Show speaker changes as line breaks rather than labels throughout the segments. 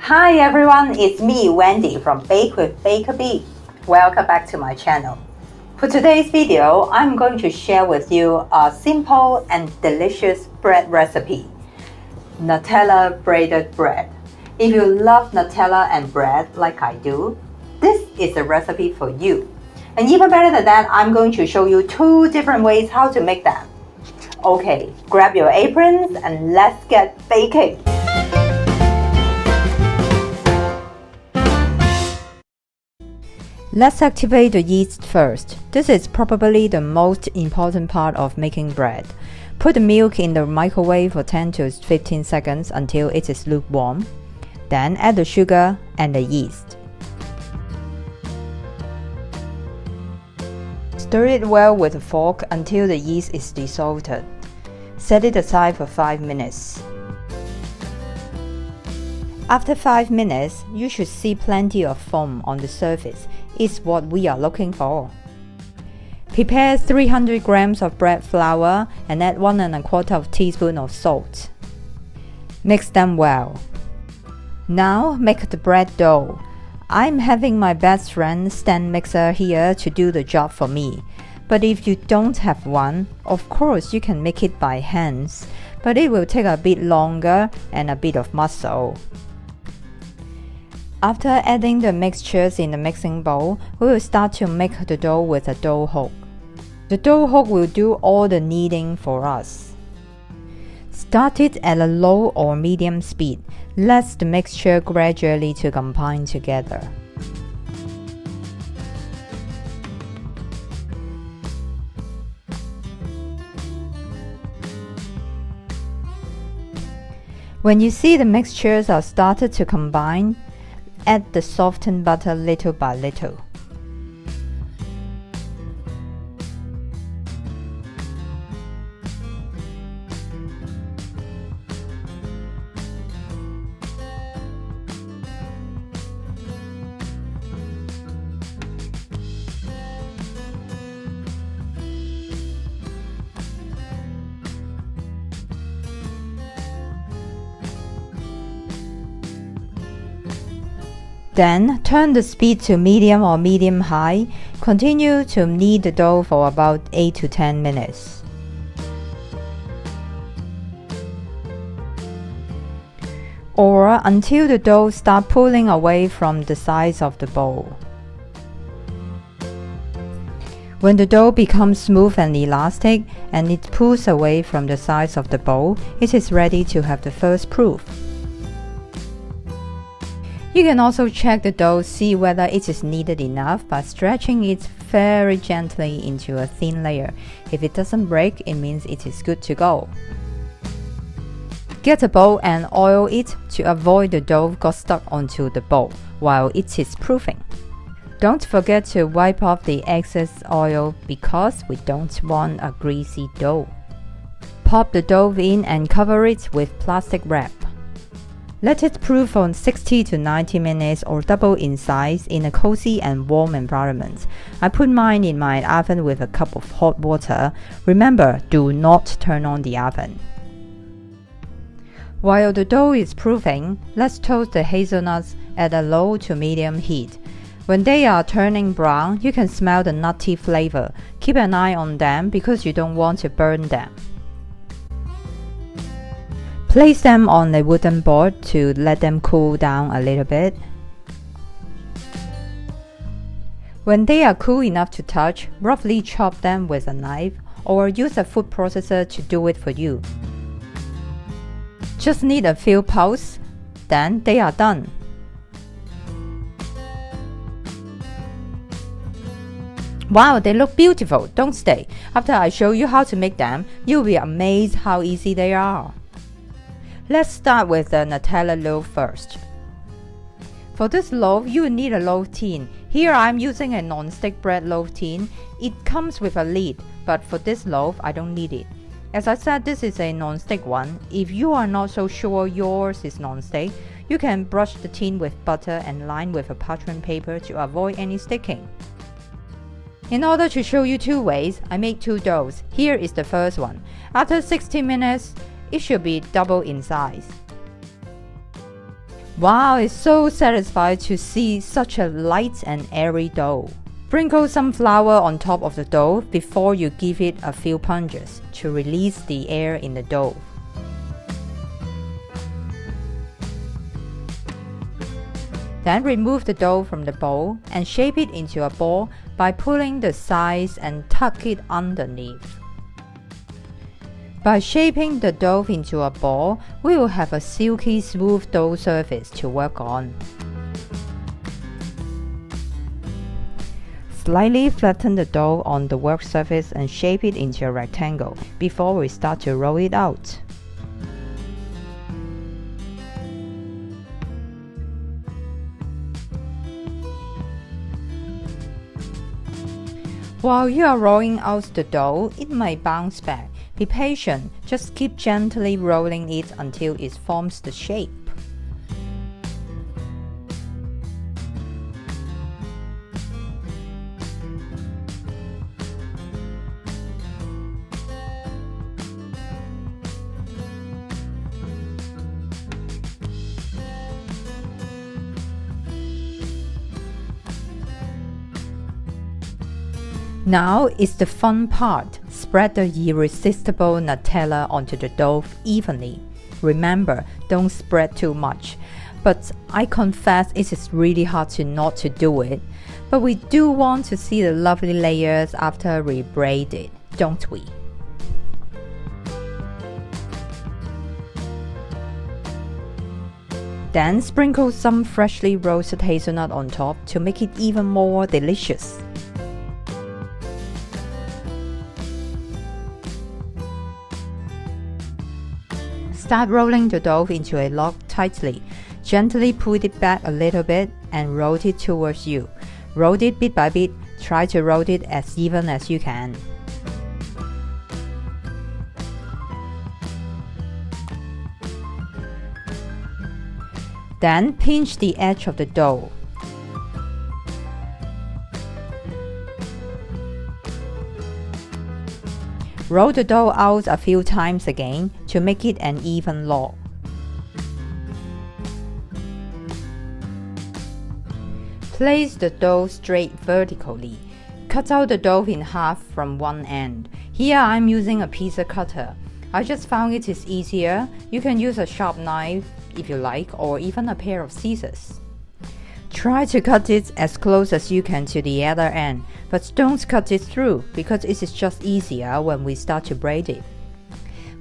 Hi everyone, it's me Wendy from Bake with Baker Bee. Welcome back to my channel. For today's video, I'm going to share with you a simple and delicious bread recipe, Nutella Braided Bread. If you love Nutella and bread like I do, this is a recipe for you. And even better than that, I'm going to show you 2 different ways how to make them. Okay, grab your aprons and let's get baking.
Let's activate the yeast first. This is probably the most important part of making bread. Put the milk in the microwave for 10 to 15 seconds until it is lukewarm. Then add the sugar and the yeast. Stir it well with a fork until the yeast is dissolved. Set it aside for 5 minutes. After 5 minutes, you should see plenty of foam on the surface. It's what we are looking for. Prepare 300 grams of bread flour and add 1 1/4 teaspoon of salt. Mix them well. Now make the bread dough. I'm having my best friend stand mixer here to do the job for me. But if you don't have one, of course you can make it by hands, but it will take a bit longer and a bit of muscle. After adding the mixtures in the mixing bowl, we will start to make the dough with a dough hook. The dough hook will do all the kneading for us. Start it at a low or medium speed. Let the mixture gradually to combine together. When you see the mixtures are started to combine, add the softened butter little by little. Then turn the speed to medium or medium-high. Continue to knead the dough for about 8 to 10 minutes. Or until the dough starts pulling away from the sides of the bowl. When the dough becomes smooth and elastic and it pulls away from the sides of the bowl, it is ready to have the first proof. You can also check the dough, see whether it is kneaded enough by stretching it very gently into a thin layer. If it doesn't break, it means it is good to go. Get a bowl and oil it to avoid the dough got stuck onto the bowl while it is proofing. Don't forget to wipe off the excess oil because we don't want a greasy dough. Pop the dough in and cover it with plastic wrap. Let it proof for 60 to 90 minutes or double in size in a cozy and warm environment. I put mine in my oven with a cup of hot water. Remember, do not turn on the oven. While the dough is proofing, let's toast the hazelnuts at a low to medium heat. When they are turning brown, you can smell the nutty flavor. Keep an eye on them because you don't want to burn them. Place them on a wooden board to let them cool down a little bit. When they are cool enough to touch, roughly chop them with a knife or use a food processor to do it for you. Just need a few pulses, then they are done. Wow, they look beautiful, don't they? After I show you how to make them, you'll be amazed how easy they are. Let's start with the Nutella loaf first. For this loaf, you will need a loaf tin. Here I'm using a non-stick bread loaf tin. It comes with a lid, but for this loaf, I don't need it. As I said, this is a non-stick one. If you are not so sure yours is non-stick, you can brush the tin with butter and line with a parchment paper to avoid any sticking. In order to show you 2 ways, I made 2 doughs. Here is the first one. After 60 minutes, it should be double in size. Wow, it's so satisfying to see such a light and airy dough. Sprinkle some flour on top of the dough before you give it a few punches to release the air in the dough. Then remove the dough from the bowl and shape it into a ball by pulling the sides and tuck it underneath. By shaping the dough into a ball, we will have a silky smooth dough surface to work on. Slightly flatten the dough on the work surface and shape it into a rectangle before we start to roll it out. While you are rolling out the dough, it might bounce back. Be patient, just keep gently rolling it until it forms the shape. Now is the fun part. Spread the irresistible Nutella onto the dough evenly. Remember, don't spread too much. But I confess it is really hard not to do it. But we do want to see the lovely layers after we braid it, don't we? Then sprinkle some freshly roasted hazelnut on top to make it even more delicious. Start rolling the dough into a log tightly. Gently pull it back a little bit and roll it towards you. Roll it bit by bit. Try to roll it as even as you can. Then pinch the edge of the dough. Roll the dough out a few times again to make it an even log. Place the dough straight vertically. Cut out the dough in half from one end. Here I'm using a pizza cutter. I just found it is easier. You can use a sharp knife if you like, or even a pair of scissors. Try to cut it as close as you can to the other end, but don't cut it through because it is just easier when we start to braid it.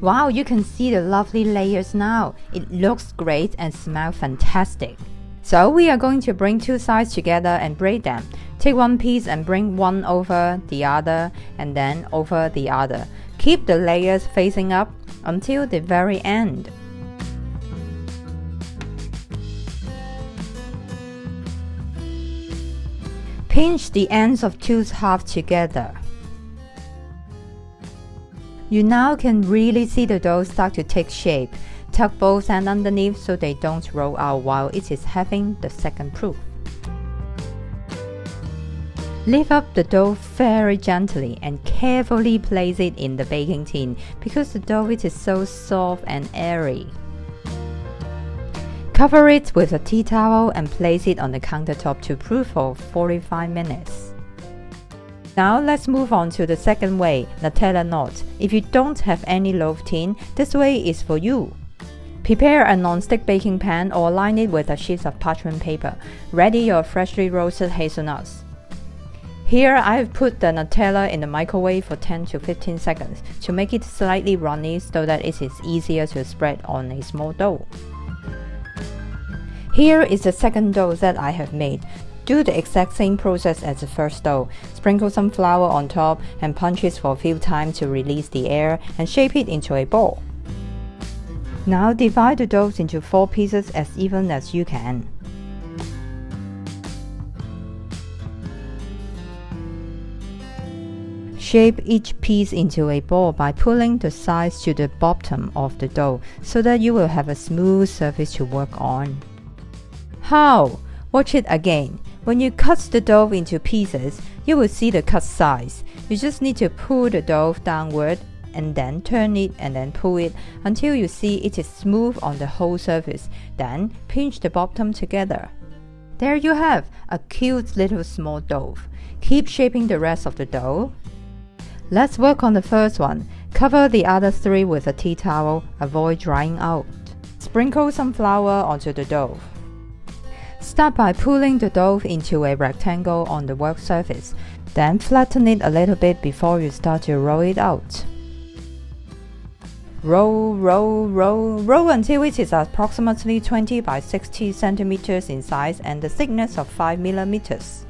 Wow, you can see the lovely layers now. It looks great and smells fantastic. So we are going to bring two sides together and braid them. Take one piece and bring one over the other and then over the other. Keep the layers facing up until the very end. Pinch the ends of two halves together. You now can really see the dough start to take shape. Tuck both ends underneath so they don't roll out while it is having the second proof. Lift up the dough very gently and carefully place it in the baking tin because the dough is so soft and airy. Cover it with a tea towel and place it on the countertop to proof for 45 minutes. Now let's move on to the second way, Nutella knot. If you don't have any loaf tin, this way is for you. Prepare a non-stick baking pan or line it with a sheet of parchment paper. Ready your freshly roasted hazelnuts. Here I have put the Nutella in the microwave for 10 to 15 seconds to make it slightly runny so that it is easier to spread on a small dough. Here is the second dough that I have made. Do the exact same process as the first dough. Sprinkle some flour on top and punch it for a few times to release the air and shape it into a ball. Now divide the dough into 4 pieces as even as you can. Shape each piece into a ball by pulling the sides to the bottom of the dough so that you will have a smooth surface to work on. How? Watch it again. When you cut the dough into pieces, you will see the cut size. You just need to pull the dough downward and then turn it and then pull it until you see it is smooth on the whole surface. Then pinch the bottom together. There you have a cute little small dough. Keep shaping the rest of the dough. Let's work on the first one. Cover the other three with a tea towel. Avoid drying out. Sprinkle some flour onto the dough. Start by pulling the dough into a rectangle on the work surface. Then flatten it a little bit before you start to roll it out. Roll, roll, roll, roll until it is approximately 20 by 60 centimeters in size and the thickness of 5 millimeters.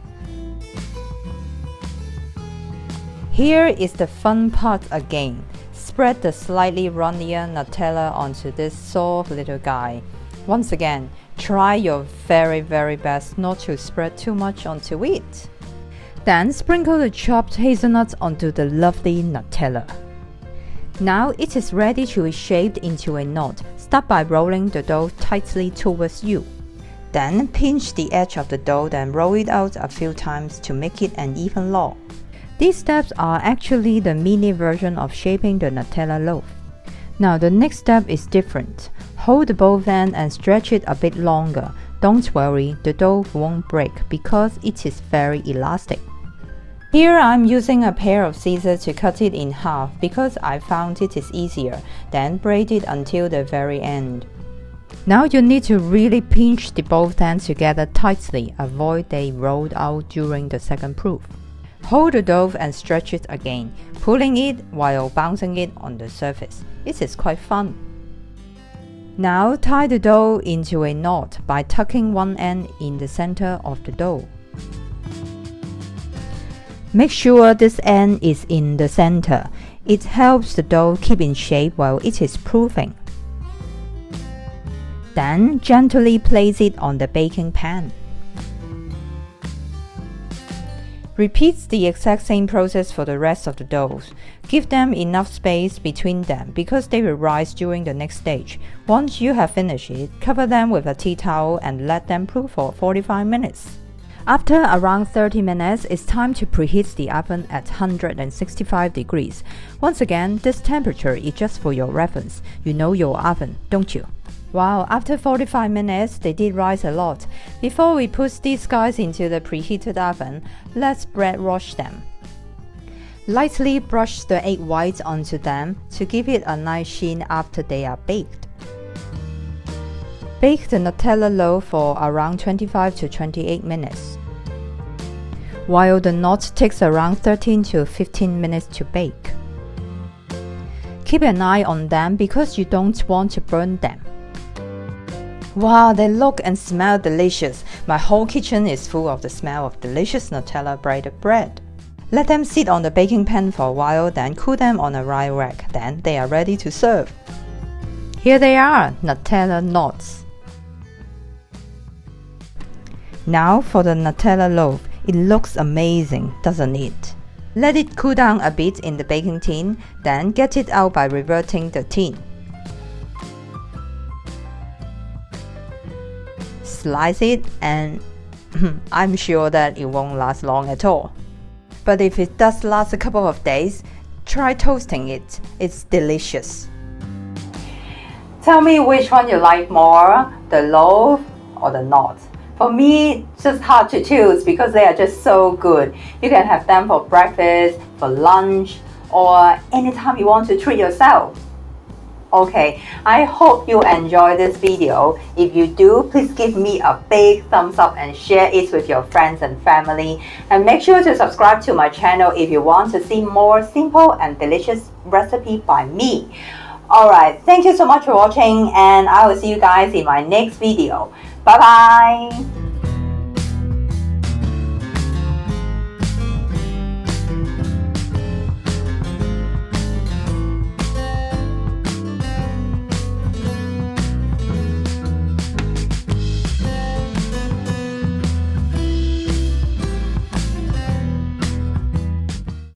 Here is the fun part again. Spread the slightly runnier Nutella onto this soft little guy. Once again, try your very best not to spread too much onto it. Then sprinkle the chopped hazelnuts onto the lovely Nutella. Now it is ready to be shaped into a knot. Start by rolling the dough tightly towards you. Then pinch the edge of the dough, then roll it out a few times to make it an even log. These steps are actually the mini version of shaping the Nutella loaf. Now the next step is different. Hold the both ends and stretch it a bit longer. Don't worry, the dough won't break because it is very elastic. Here I'm using a pair of scissors to cut it in half because I found it is easier, then braid it until the very end. Now you need to really pinch the both ends together tightly, avoid they rolled out during the second proof. Hold the dough and stretch it again, pulling it while bouncing it on the surface. It is quite fun. Now tie the dough into a knot by tucking one end in the center of the dough. Make sure this end is in the center. It helps the dough keep in shape while it is proofing. Then gently place it on the baking pan. Repeat the exact same process for the rest of the doughs. Give them enough space between them because they will rise during the next stage. Once you have finished it, cover them with a tea towel and let them proof for 45 minutes. After around 30 minutes, it's time to preheat the oven at 165 degrees. Once again, this temperature is just for your reference. You know your oven, don't you? Wow, after 45 minutes, they did rise a lot. Before we put these guys into the preheated oven, let's bread wash them. Lightly brush the egg whites onto them to give it a nice sheen after they are baked. Bake the Nutella loaf for around 25 to 28 minutes, while the knot takes around 13 to 15 minutes to bake. Keep an eye on them because you don't want to burn them. Wow, they look and smell delicious. My whole kitchen is full of the smell of delicious Nutella braided bread. Let them sit on the baking pan for a while, then cool them on a rye rack. Then they are ready to serve. Here they are, Nutella knots. Now for the Nutella loaf. It looks amazing, doesn't it? Let it cool down a bit in the baking tin, then get it out by reverting the tin. Slice it and I'm sure that it won't last long at all. But if it does last a couple of days, try toasting it. It's delicious.
Tell me which one you like more, the loaf or the knot. For me, it's just hard to choose because they are just so good. You can have them for breakfast, for lunch, or anytime you want to treat yourself. Okay, I hope you enjoyed this video. If you do, please give me a big thumbs up and share it with your friends and family. And make sure to subscribe to my channel if you want to see more simple and delicious recipe by me. Alright, thank you so much for watching and I will see you guys in my next video. Bye bye!